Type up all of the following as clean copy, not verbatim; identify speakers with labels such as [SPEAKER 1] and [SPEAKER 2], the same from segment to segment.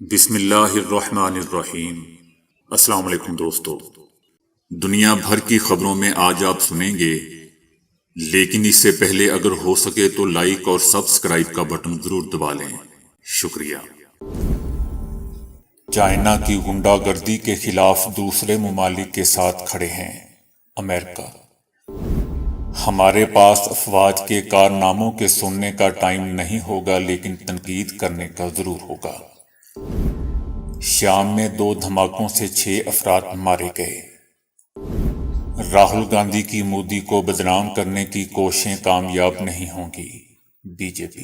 [SPEAKER 1] بسم اللہ الرحمن الرحیم۔ السلام علیکم دوستو، دنیا بھر کی خبروں میں آج آپ سنیں گے، لیکن اس سے پہلے اگر ہو سکے تو لائک اور سبسکرائب کا بٹن ضرور دبا لیں۔ شکریہ۔ چائنا کی غنڈہ گردی کے خلاف دوسرے ممالک کے ساتھ کھڑے ہیں امریکہ۔ ہمارے پاس افواج کے کارناموں کے سننے کا ٹائم نہیں ہوگا، لیکن تنقید کرنے کا ضرور ہوگا۔ شام میں 2 دھماکوں سے 6 افراد مارے گئے۔ راہل گاندھی کی مودی کو بدنام کرنے کی کوششیں کامیاب نہیں ہوں گی، بی جے پی۔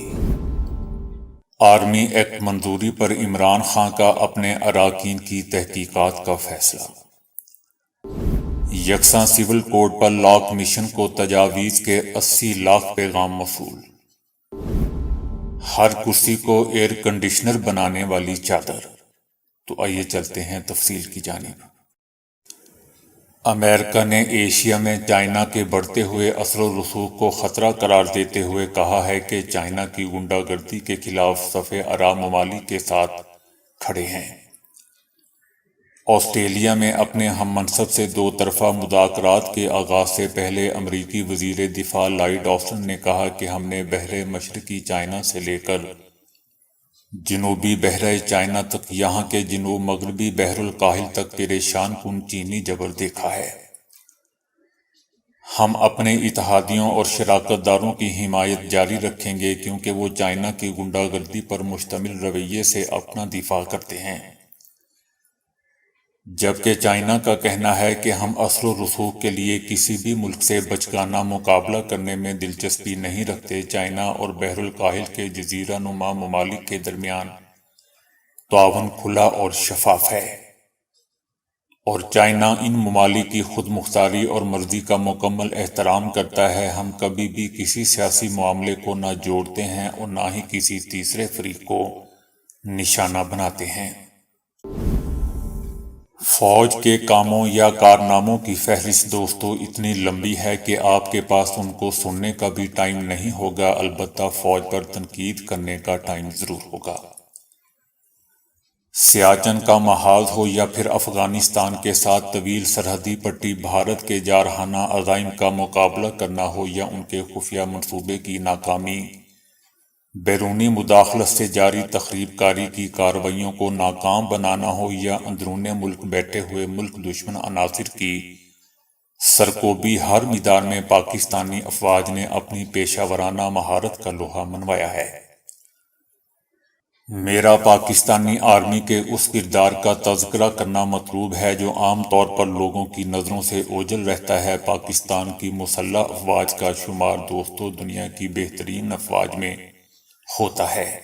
[SPEAKER 1] آرمی ایکٹ منظوری پر عمران خان کا اپنے اراکین کی تحقیقات کا فیصلہ۔ یکساں سول کوڈ پر لا کمیشن کو تجاویز کے 80 لاکھ پیغام موصول۔ ہر کرسی کو ایئر کنڈیشنر بنانے والی چادر۔ تو آئیے چلتے ہیں تفصیل کی جانب۔ امریکہ نے ایشیا میں چائنا کے بڑھتے ہوئے اثر و رسوخ کو خطرہ قرار دیتے ہوئے کہا ہے کہ چائنا کی غنڈہ گردی کے خلاف صف آرا ممالک کے ساتھ کھڑے ہیں۔ آسٹریلیا میں اپنے ہم منصب سے 2 طرفہ مذاکرات کے آغاز سے پہلے امریکی وزیر دفاع لائیڈ آسٹن نے کہا کہ ہم نے بحر مشرقی چائنا سے لے کر جنوبی بحیرہ چائنا تک، یہاں کے جنوب مغربی بحر الکاہل تک پریشان کن چینی جبر دیکھا ہے۔ ہم اپنے اتحادیوں اور شراکت داروں کی حمایت جاری رکھیں گے، کیونکہ وہ چائنا کی غنڈہ گردی پر مشتمل رویے سے اپنا دفاع کرتے ہیں، جبکہ چائنا کا کہنا ہے کہ ہم اثر و رسوخ کے لیے کسی بھی ملک سے بچگانہ مقابلہ کرنے میں دلچسپی نہیں رکھتے۔ چائنا اور بحر الکاہل کے جزیرہ نما ممالک کے درمیان تعاون کھلا اور شفاف ہے، اور چائنا ان ممالک کی خود مختاری اور مرضی کا مکمل احترام کرتا ہے۔ ہم کبھی بھی کسی سیاسی معاملے کو نہ جوڑتے ہیں اور نہ ہی کسی تیسرے فریق کو نشانہ بناتے ہیں۔ فوج کے کاموں یا کارناموں کی فہرست دوستو اتنی لمبی ہے کہ آپ کے پاس ان کو سننے کا بھی ٹائم نہیں ہوگا، البتہ فوج پر تنقید کرنے کا ٹائم ضرور ہوگا۔ سیاچن کا محاذ ہو یا پھر افغانستان کے ساتھ طویل سرحدی پٹی، بھارت کے جارحانہ عزائم کا مقابلہ کرنا ہو یا ان کے خفیہ منصوبے کی ناکامی، بیرونی مداخلت سے جاری تخریب کاری کی کارروائیوں کو ناکام بنانا ہو، یا اندرون ملک بیٹھے ہوئے ملک دشمن عناصر کی سرکوبی، ہر میدان میں پاکستانی افواج نے اپنی پیشہ ورانہ مہارت کا لوہا منوایا ہے۔ میرا پاکستانی آرمی کے اس کردار کا تذکرہ کرنا مطلوب ہے جو عام طور پر لوگوں کی نظروں سے اوجھل رہتا ہے۔ پاکستان کی مسلح افواج کا شمار دوستو دنیا کی بہترین افواج میں ہوتا ہے۔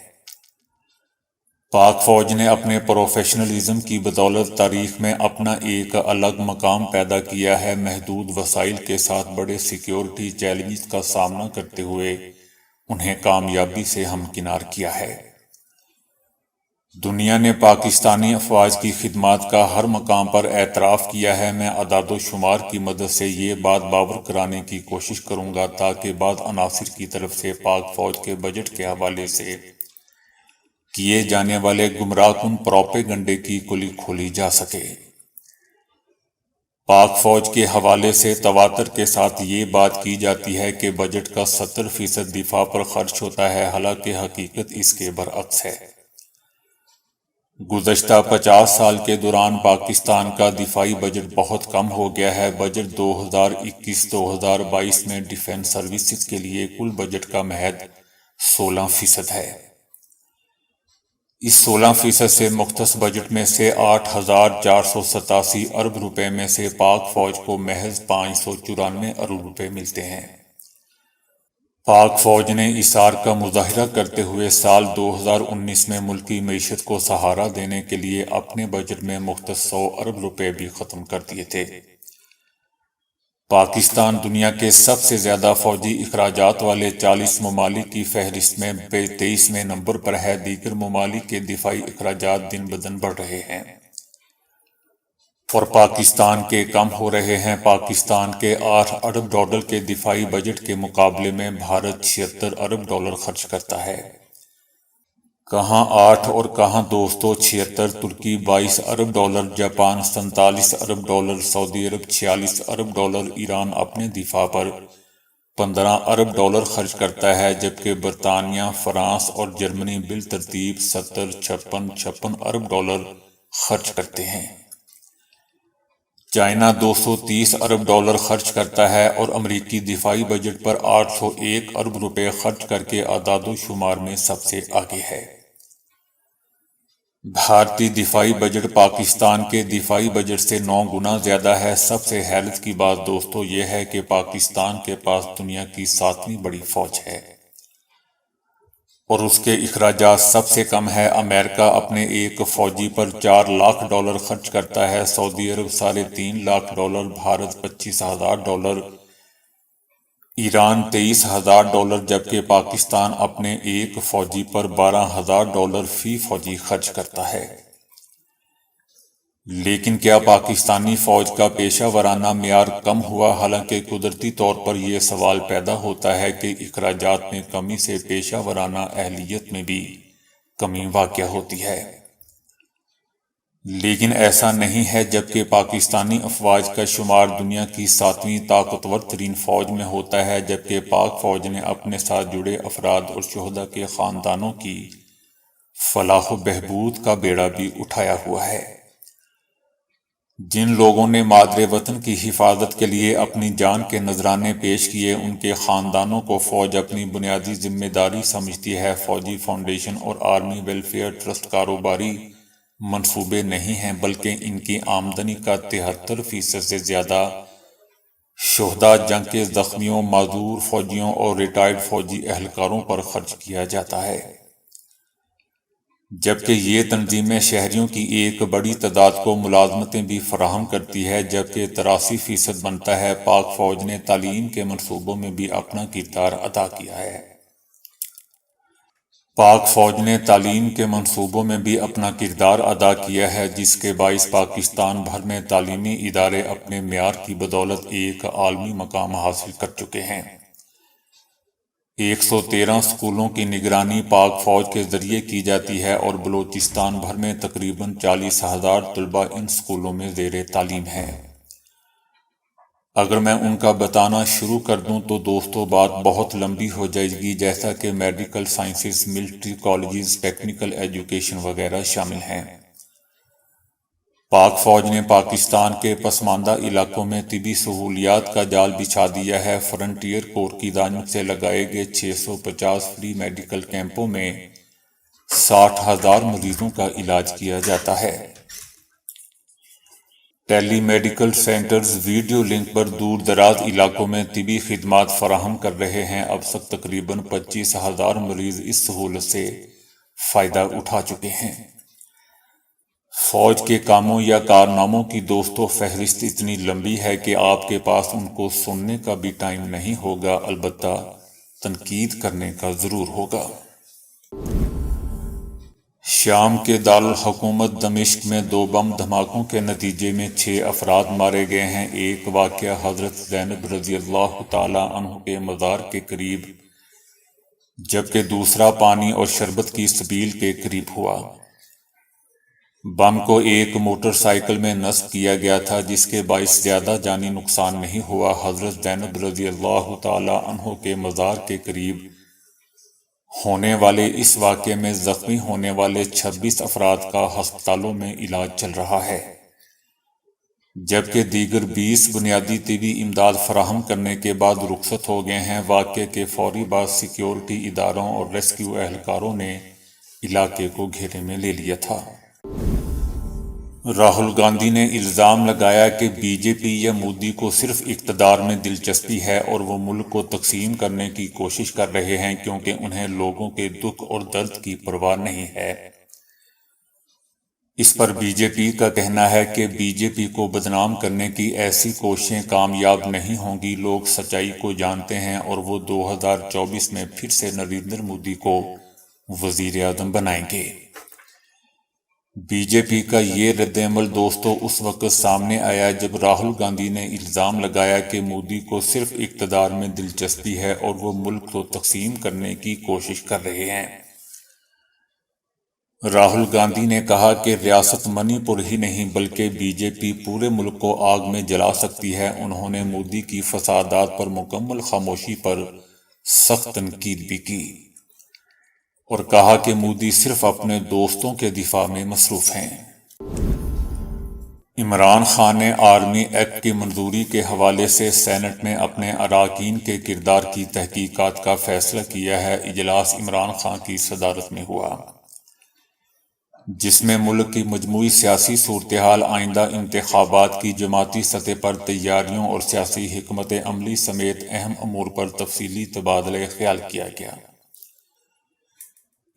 [SPEAKER 1] پاک فوج نے اپنے پروفیشنلزم کی بدولت تاریخ میں اپنا ایک الگ مقام پیدا کیا ہے۔ محدود وسائل کے ساتھ بڑے سیکیورٹی چیلنجز کا سامنا کرتے ہوئے انہیں کامیابی سے ہمکنار کیا ہے۔ دنیا نے پاکستانی افواج کی خدمات کا ہر مقام پر اعتراف کیا ہے۔ میں اعداد و شمار کی مدد سے یہ بات باور کرانے کی کوشش کروں گا تاکہ بعض عناصر کی طرف سے پاک فوج کے بجٹ کے حوالے سے کیے جانے والے گمراہ کن پروپیگنڈے کی کلی کھولی جا سکے۔ پاک فوج کے حوالے سے تواتر کے ساتھ یہ بات کی جاتی ہے کہ بجٹ کا 70% دفاع پر خرچ ہوتا ہے، حالانکہ حقیقت اس کے برعکس ہے۔ گزشتہ 50 سال کے دوران پاکستان کا دفاعی بجٹ بہت کم ہو گیا ہے۔ بجٹ 2021-2022 میں ڈیفنس سروسز کے لیے کل بجٹ کا محض 16% ہے۔ اس 16% سے مختص بجٹ میں سے 8,487 ارب روپے میں سے پاک فوج کو محض 594 ارب روپے ملتے ہیں۔ پاک فوج نے ایثار کا مظاہرہ کرتے ہوئے سال 2019 میں ملکی معیشت کو سہارا دینے کے لیے اپنے بجٹ میں مختص 100 ارب روپے بھی ختم کر دیے تھے۔ پاکستان دنیا کے سب سے زیادہ فوجی اخراجات والے 40 ممالک کی فہرست میں 23ویں نمبر پر ہے۔ دیگر ممالک کے دفاعی اخراجات دن بدن بڑھ رہے ہیں اور پاکستان کے کم ہو رہے ہیں۔ پاکستان کے 8 ارب ڈالر کے دفاعی بجٹ کے مقابلے میں بھارت 76 ارب ڈالر خرچ کرتا ہے۔ کہاں 8 اور کہاں دوستو 76، ترکی 22 ارب ڈالر، جاپان 47 ارب ڈالر، سعودی عرب 46 ارب ڈالر، ایران اپنے دفاع پر 15 ارب ڈالر خرچ کرتا ہے، جبکہ برطانیہ، فرانس اور جرمنی بالترتیب 70، 56 ارب ڈالر خرچ کرتے ہیں۔ چائنا 230 ارب ڈالر خرچ کرتا ہے اور امریکی دفاعی بجٹ پر 801 ارب روپے خرچ کر کے اعداد و شمار میں سب سے آگے ہے۔ بھارتی دفاعی بجٹ پاکستان کے دفاعی بجٹ سے 9 گنا زیادہ ہے۔ سب سے حیرت کی بات دوستو یہ ہے کہ پاکستان کے پاس دنیا کی 7ویں بڑی فوج ہے اور اس کے اخراجات سب سے کم ہے۔ امریکہ اپنے ایک فوجی پر 4 لاکھ ڈالر خرچ کرتا ہے، سعودی عرب 3.5 lakh dollar, Bharat 25,000 dollar, Iran 23,000 dollar, جبکہ پاکستان اپنے ایک فوجی پر 12,000 ڈالر فی فوجی خرچ کرتا ہے۔ لیکن کیا پاکستانی فوج کا پیشہ ورانہ معیار کم ہوا؟ حالانکہ قدرتی طور پر یہ سوال پیدا ہوتا ہے کہ اخراجات میں کمی سے پیشہ ورانہ اہلیت میں بھی کمی واقع ہوتی ہے، لیکن ایسا نہیں ہے۔ جبکہ پاکستانی افواج کا شمار دنیا کی 7ویں طاقتور ترین فوج میں ہوتا ہے، جبکہ پاک فوج نے اپنے ساتھ جڑے افراد اور شہداء کے خاندانوں کی فلاح و بہبود کا بیڑا بھی اٹھایا ہوا ہے۔ جن لوگوں نے مادر وطن کی حفاظت کے لیے اپنی جان کے نذرانے پیش کیے، ان کے خاندانوں کو فوج اپنی بنیادی ذمہ داری سمجھتی ہے۔ فوجی فاؤنڈیشن اور آرمی ویلفیئر ٹرسٹ کاروباری منصوبے نہیں ہیں، بلکہ ان کی آمدنی کا 73% سے زیادہ شہداء، جنگ کے زخمیوں، معذور فوجیوں اور ریٹائرڈ فوجی اہلکاروں پر خرچ کیا جاتا ہے، جبکہ یہ تنظیمیں شہریوں کی ایک بڑی تعداد کو ملازمتیں بھی فراہم کرتی ہے، جبکہ 83% بنتا ہے۔ پاک فوج نے تعلیم کے منصوبوں میں بھی اپنا کردار ادا کیا ہے۔ پاک فوج نے تعلیم کے منصوبوں میں بھی اپنا کردار ادا کیا ہے، جس کے باعث پاکستان بھر میں تعلیمی ادارے اپنے معیار کی بدولت ایک عالمی مقام حاصل کر چکے ہیں۔ 113 اسکولوں کی نگرانی پاک فوج کے ذریعے کی جاتی ہے اور بلوچستان بھر میں تقریباً 40,000 طلباء ان اسکولوں میں زیر تعلیم ہیں۔ اگر میں ان کا بتانا شروع کر دوں تو دوستو بات بہت لمبی ہو جائے گی، جیسا کہ medical sciences, military colleges, technical education وغیرہ شامل ہیں۔ پاک فوج نے پاکستان کے پسماندہ علاقوں میں طبی سہولیات کا جال بچھا دیا ہے۔ فرنٹیئر کور کی جانب سے لگائے گئے 650 فری میڈیکل کیمپوں میں 60,000 مریضوں کا علاج کیا جاتا ہے۔ ٹیلی میڈیکل سینٹرز ویڈیو لنک پر دور دراز علاقوں میں طبی خدمات فراہم کر رہے ہیں۔ اب تک تقریباً 25,000 مریض اس سہولت سے فائدہ اٹھا چکے ہیں۔ فوج کے کاموں یا کارناموں کی دوستو فہرست اتنی لمبی ہے کہ آپ کے پاس ان کو سننے کا بھی ٹائم نہیں ہوگا، البتہ تنقید کرنے کا ضرور ہوگا۔ شام کے دارالحکومت دمشق میں 2 بم دھماکوں کے نتیجے میں 6 افراد مارے گئے ہیں۔ ایک واقعہ حضرت زینب رضی اللہ تعالی عنہ کے مزار کے قریب، جبکہ دوسرا پانی اور شربت کی سبیل کے قریب ہوا۔ بم کو ایک موٹر سائیکل میں نصب کیا گیا تھا، جس کے باعث زیادہ جانی نقصان نہیں ہوا۔ حضرت زینب رضی اللہ تعالی عنہ کے مزار کے قریب ہونے والے اس واقعے میں زخمی ہونے والے 26 افراد کا ہسپتالوں میں علاج چل رہا ہے، جبکہ دیگر 20 بنیادی طبی امداد فراہم کرنے کے بعد رخصت ہو گئے ہیں۔ واقعے کے فوری بعد سیکیورٹی اداروں اور ریسکیو اہلکاروں نے علاقے کو گھیرے میں لے لیا تھا۔ راہل گاندھی نے الزام لگایا کہ بی جے پی یا مودی کو صرف اقتدار میں دلچسپی ہے اور وہ ملک کو تقسیم کرنے کی کوشش کر رہے ہیں، کیونکہ انہیں لوگوں کے دکھ اور درد کی پرواہ نہیں ہے۔ اس پر بی جے پی کا کہنا ہے کہ بی جے پی کو بدنام کرنے کی ایسی کوششیں کامیاب نہیں ہوں گی۔ لوگ سچائی کو جانتے ہیں اور وہ 2024 میں پھر سے نریندر مودی کو وزیر اعظم بنائیں گے۔ بی جے پی کا یہ رد عمل دوستو اس وقت سامنے آیا جب راہل گاندھی نے الزام لگایا کہ مودی کو صرف اقتدار میں دلچسپی ہے اور وہ ملک کو تقسیم کرنے کی کوشش کر رہے ہیں۔ راہل گاندھی نے کہا کہ ریاست منی پور ہی نہیں بلکہ بی جے پی پورے ملک کو آگ میں جلا سکتی ہے۔ انہوں نے مودی کی فسادات پر مکمل خاموشی پر سخت تنقید بھی کی اور کہا کہ مودی صرف اپنے دوستوں کے دفاع میں مصروف ہیں۔ عمران خان نے آرمی ایکٹ کی منظوری کے حوالے سے سینٹ میں اپنے اراکین کے کردار کی تحقیقات کا فیصلہ کیا ہے۔ اجلاس عمران خان کی صدارت میں ہوا، جس میں ملک کی مجموعی سیاسی صورتحال، آئندہ انتخابات کی جماعتی سطح پر تیاریوں اور سیاسی حکمت عملی سمیت اہم امور پر تفصیلی تبادلہ خیال کیا گیا۔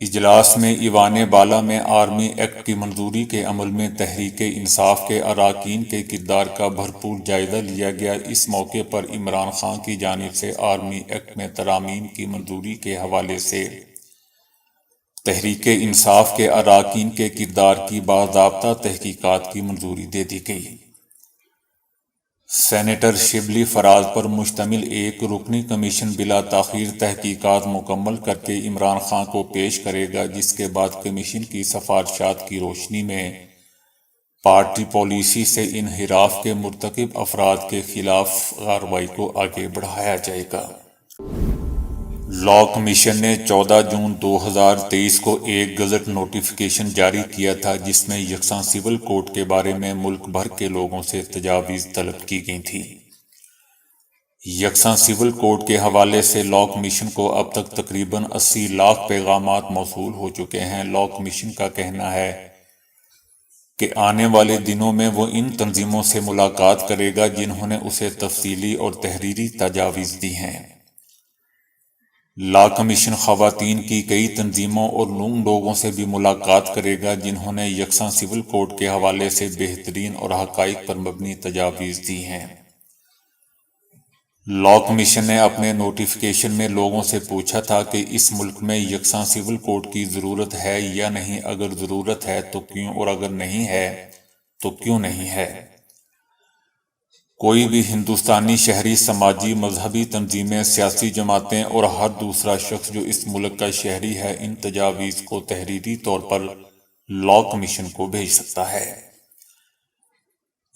[SPEAKER 1] اجلاس میں ایوان بالا میں آرمی ایکٹ کی منظوری کے عمل میں تحریک انصاف کے اراکین کے کردار کا بھرپور جائزہ لیا گیا۔ اس موقع پر عمران خان کی جانب سے آرمی ایکٹ میں ترامیم کی منظوری کے حوالے سے تحریک انصاف کے اراکین کے کردار کی باضابطہ تحقیقات کی منظوری دے دی گئی۔ سینیٹر شبلی فراز پر مشتمل ایک رکنی کمیشن بلا تاخیر تحقیقات مکمل کر کے عمران خان کو پیش کرے گا، جس کے بعد کمیشن کی سفارشات کی روشنی میں پارٹی پالیسی سے انحراف کے مرتکب افراد کے خلاف کارروائی کو آگے بڑھایا جائے گا۔ لاء کمیشن نے 14 جون 2023 کو ایک گزٹ نوٹیفکیشن جاری کیا تھا، جس میں یکساں سول کوڈ کے بارے میں ملک بھر کے لوگوں سے تجاویز طلب کی گئی تھیں۔ یکساں سول کوڈ کے حوالے سے لاء کمیشن کو اب تک تقریباً 80 لاکھ پیغامات موصول ہو چکے ہیں۔ لاء کمیشن کا کہنا ہے کہ آنے والے دنوں میں وہ ان تنظیموں سے ملاقات کرے گا جنہوں نے اسے تفصیلی اور تحریری تجاویز دی ہیں۔ لاء کمیشن خواتین کی کئی تنظیموں اور ان لوگوں سے بھی ملاقات کرے گا جنہوں نے یکساں سول کوڈ کے حوالے سے بہترین اور حقائق پر مبنی تجاویز دی ہیں۔ لاء کمیشن نے اپنے نوٹیفکیشن میں لوگوں سے پوچھا تھا کہ اس ملک میں یکساں سول کوڈ کی ضرورت ہے یا نہیں، اگر ضرورت ہے تو کیوں، اور اگر نہیں ہے تو کیوں نہیں ہے۔ کوئی بھی ہندوستانی شہری، سماجی، مذہبی تنظیمیں، سیاسی جماعتیں اور ہر دوسرا شخص جو اس ملک کا شہری ہے ان تجاویز کو تحریری طور پر لاء کمیشن کو بھیج سکتا ہے۔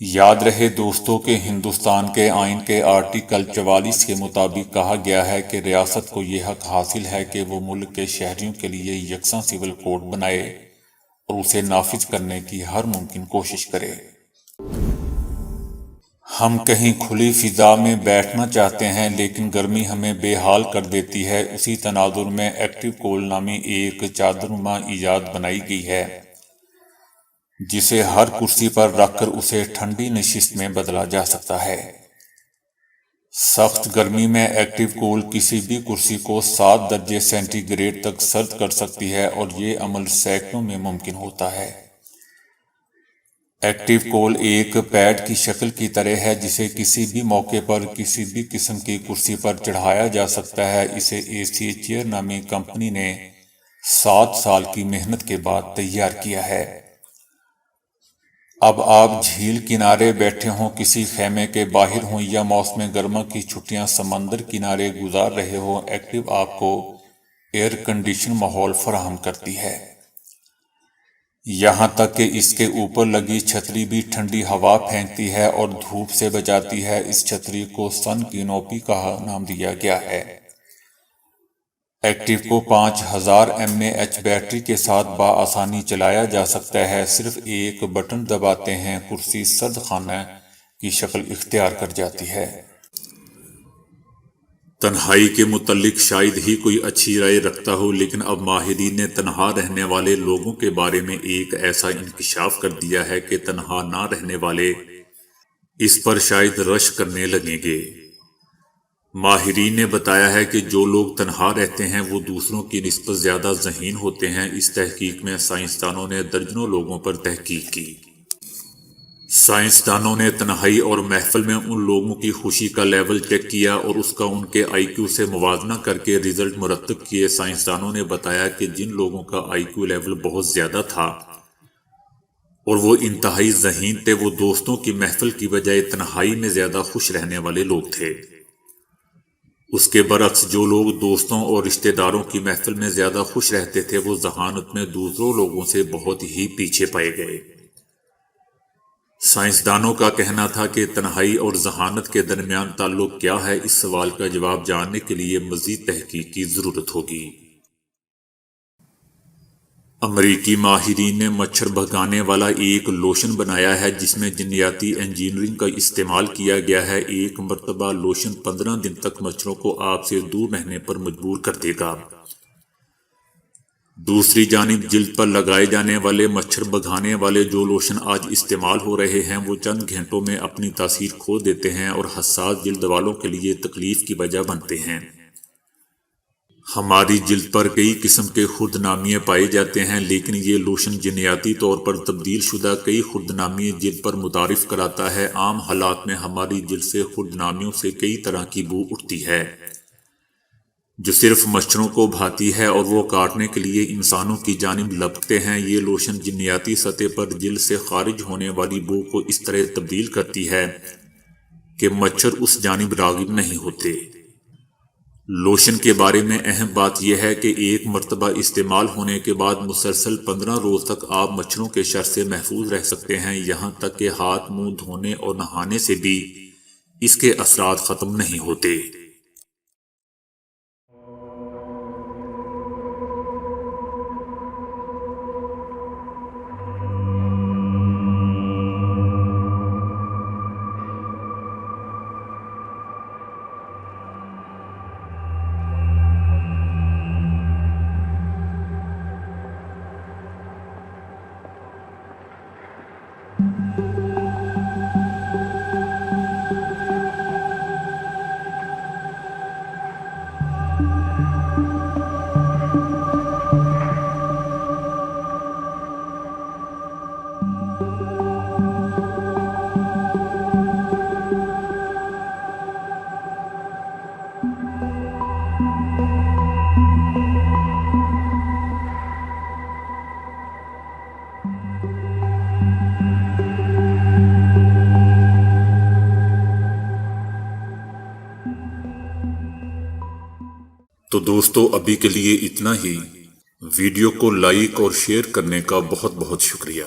[SPEAKER 1] یاد رہے دوستو کہ ہندوستان کے آئین کے آرٹیکل 44 کے مطابق کہا گیا ہے کہ ریاست کو یہ حق حاصل ہے کہ وہ ملک کے شہریوں کے لیے یکساں سول کوڈ بنائے اور اسے نافذ کرنے کی ہر ممکن کوشش کرے۔ ہم کہیں کھلی فضا میں بیٹھنا چاہتے ہیں لیکن گرمی ہمیں بے حال کر دیتی ہے۔ اسی تناظر میں ایکٹیو کول نامی ایک چادرنما ایجاد بنائی گئی ہے جسے ہر کرسی پر رکھ کر اسے ٹھنڈی نشست میں بدلا جا سکتا ہے۔ سخت گرمی میں ایکٹیو کول کسی بھی کرسی کو 7 درجے سینٹی گریڈ تک سرد کر سکتی ہے اور یہ عمل سیکنڈوں میں ممکن ہوتا ہے۔ ایکٹیو کول ایک پیڈ کی شکل کی طرح ہے جسے کسی بھی موقع پر کسی بھی قسم کی کرسی پر چڑھایا جا سکتا ہے۔ اسے ایشیا چیئر نامی کمپنی نے 7 سال کی محنت کے بعد تیار کیا ہے۔ اب آپ جھیل کنارے بیٹھے ہوں، کسی خیمے کے باہر ہوں یا موسم گرما کی چھٹیاں سمندر کنارے گزار رہے ہوں، ایکٹیو آپ کو ایئر کنڈیشن ماحول فراہم کرتی ہے۔ یہاں تک کہ اس کے اوپر لگی چھتری بھی ٹھنڈی ہوا پھینکتی ہے اور دھوپ سے بچاتی ہے۔ اس چھتری کو سن کینوپی کا نام دیا گیا ہے۔ ایکٹیو کو 5000 mAh بیٹری کے ساتھ بآسانی چلایا جا سکتا ہے۔ صرف ایک بٹن دباتے ہیں، کرسی سرد خانہ کی شکل اختیار کر جاتی ہے۔ تنہائی کے متعلق شاید ہی کوئی اچھی رائے رکھتا ہو، لیکن اب ماہرین نے تنہا رہنے والے لوگوں کے بارے میں ایک ایسا انکشاف کر دیا ہے کہ تنہا نہ رہنے والے اس پر شاید رشک کرنے لگیں گے۔ ماہرین نے بتایا ہے کہ جو لوگ تنہا رہتے ہیں وہ دوسروں کی نسبت زیادہ ذہین ہوتے ہیں۔ اس تحقیق میں سائنسدانوں نے درجنوں لوگوں پر تحقیق کی۔ سائنسدانوں نے تنہائی اور محفل میں ان لوگوں کی خوشی کا لیول چیک کیا اور اس کا ان کے آئی کیو سے موازنہ کر کے رزلٹ مرتب کیے۔ سائنسدانوں نے بتایا کہ جن لوگوں کا آئی کیو لیول بہت زیادہ تھا اور وہ انتہائی ذہین تھے، وہ دوستوں کی محفل کی بجائے تنہائی میں زیادہ خوش رہنے والے لوگ تھے۔ اس کے برعکس جو لوگ دوستوں اور رشتہ داروں کی محفل میں زیادہ خوش رہتے تھے وہ ذہانت میں دوسروں لوگوں سے بہت ہی پیچھے پائے گئے۔ سائنسدانوں کا کہنا تھا کہ تنہائی اور ذہانت کے درمیان تعلق کیا ہے، اس سوال کا جواب جاننے کے لیے مزید تحقیق کی ضرورت ہوگی۔ امریکی ماہرین نے مچھر بھگانے والا ایک لوشن بنایا ہے جس میں جنیاتی انجینئرنگ کا استعمال کیا گیا ہے۔ ایک مرتبہ لوشن 15 دن تک مچھروں کو آپ سے دور رہنے پر مجبور کر دے گا۔ دوسری جانب جلد پر لگائے جانے والے مچھر بھگانے والے جو لوشن آج استعمال ہو رہے ہیں وہ چند گھنٹوں میں اپنی تاثیر کھو دیتے ہیں اور حساس جلد والوں کے لیے تکلیف کی وجہ بنتے ہیں۔ ہماری جلد پر کئی قسم کے خردنامیے پائے جاتے ہیں، لیکن یہ لوشن جنیاتی طور پر تبدیل شدہ کئی خردنامیے جلد پر متعارف کراتا ہے۔ عام حالات میں ہماری جلد سے خردنامیوں سے کئی طرح کی بو اٹھتی ہے جو صرف مچھروں کو بھاتی ہے اور وہ کاٹنے کے لیے انسانوں کی جانب لپکتے ہیں۔ یہ لوشن جنیاتی سطح پر جلد سے خارج ہونے والی بو کو اس طرح تبدیل کرتی ہے کہ مچھر اس جانب راغب نہیں ہوتے۔ لوشن کے بارے میں اہم بات یہ ہے کہ ایک مرتبہ استعمال ہونے کے بعد مسلسل 15 روز تک آپ مچھروں کے شر سے محفوظ رہ سکتے ہیں، یہاں تک کہ ہاتھ منہ دھونے اور نہانے سے بھی اس کے اثرات ختم نہیں ہوتے۔ تو دوستو ابھی کے لیے اتنا ہی۔ ویڈیو کو لائک اور شیئر کرنے کا بہت بہت شکریہ۔